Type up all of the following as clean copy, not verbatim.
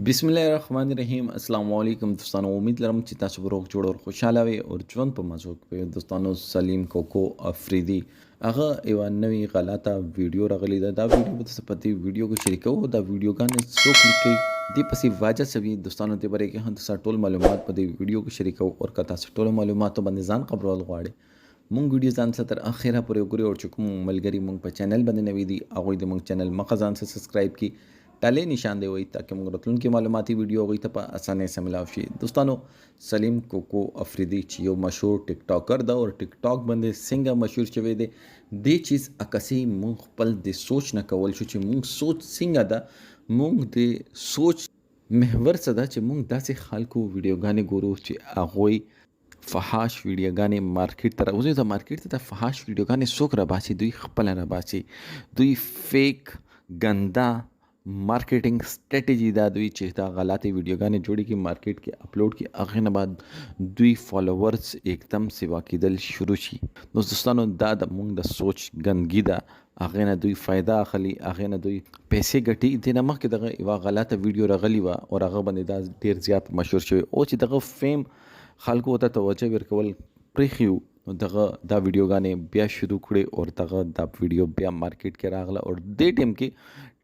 बिस्मिल्लाहिर्रहमानिर्रहीम अस्सलाम वालेकुम दोस्तों। उम्मीद लरम چې تاسو به روغ جوړ او خوشاله وي او ژوند په مزو کې دوستانو سلیم کوکو افریدي هغه یو نوې غلطه ویډیو راغلی دا ویډیو به تاسو په دې ویډیو کې شریکو دا ویډیوګان څو کلیک کوي د پسې واجه سوي دوستانو ته بره کې هم تاسو ټول معلومات په دې ویډیو کې شریکو او کته تاسو ټول معلوماتو باندې ځان خبرول غواړي مونږ ویډیو ځان سره تر اخره پورې وګورئ او چې کوم ملګری مونږ په چینل باندې نوی دي هغه د مونږ چینل مخه ځان سره سبسکرایب کی ټاله نشان دی وي تاکہ مونږ راتلونکي معلوماتي ویډیو غوي ته په اسانه سره ملاو شي دوستانو سلیم کوکو افریدي چې یو مشهور ټیک ټاکر دا او ټیک ټاک باندې څنګه مشهور شوی دی د چیز اکسي مونږ خپل د سوچ نه کول شو چې مونږ سوچ څنګه ده مونږ د سوچ محور څه ده چې مونږ داسې خلکو ویډیوګانې ګورو چې هغوی فحاش ویډیوګانې مارکیټ ته راوځي د مارکیټ ته فحاش ویډیوګانې څوک راباسي دوی خپل راباسي دوی فیک ګندا مارکیټینګ سټریټجی دا دوی چې دا غلطي ویډیوګانې جوړي کی مارکیټ کې اپلوډ کی هغه نه بعد دوی فالوورز एकदम سیوا کېدل شروع شي نو دوستانو دا د مونږ د سوچ ګندګي دا هغه نه دوی فائدہ اخلي هغه نه دوی پیسې ګټي د نه مخکې دغه یو غلطه ویډیو راغلی و او هغه باندې دا ډیر زیات مشهور شوی او چې دغه فیم خلکو ته توجه ورکول پرېخیو نو دغه دا ویډیوګانې بیا شروع کړي او دغه دا ویډیو بیا مارکیټ کې راغله او د ټیم کې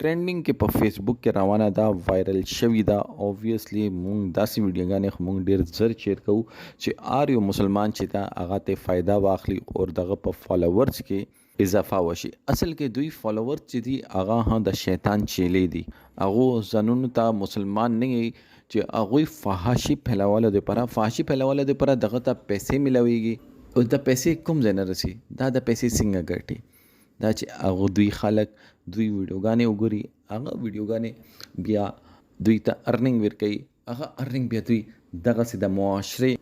ټرینډینګ کې په فیسبوک کې روانه دا وایرل شوی دا اوبویسلی مونږ داسې ویډیوګانې مونږ ډیر زر شیر کوو چې آر یو مسلمان چې دا هغه ته فایده واخلي او دغه په فالوورز کې اضافه وشي اصل کې دوی فالوورز چې دي هغه هم د شیطان چیلې دي هغه ځانونو ته مسلمان نه چې هغه فحاشي پھیلاواله د لپاره فحاشي پھیلاواله د لپاره دغه ته پیسې ملويږي او د پیسې کوم ځای نه رسي دا د پیسې څنګه ګټي دا چې هغه دوی خلک دوی ویډیوګانې وګوري هغه ویډیوګانې بیا دوی ته ارننګ ورکوي هغه ارننګ بیا دوی دغسې د معاشرې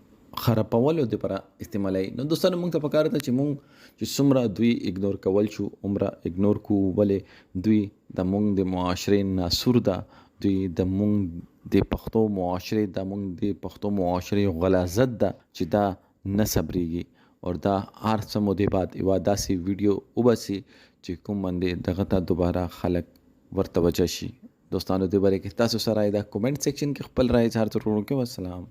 خرابولو دپاره استعمالوي نو دوستانو موږ ته پکار ده چې موږ چې څومره دوی اګنور کول شو عمره اګنور کو ولې دوی د موږ د معاشرې ناسور ده دوی د موږ د پښتو معاشرې د موږ د پښتو معاشرې غلاظت ده چې دا نه صبرېږي اور دا هر څه مودې بعد یوه داسې ویډیو وباسي چې کوم باندې دغه ته دوباره خلک ورتوجه شي دوستانو دې باره کې تاسو سره دا کومنټ سیکشن کې خپل رائے اظهار ضرور وکړئ والسلام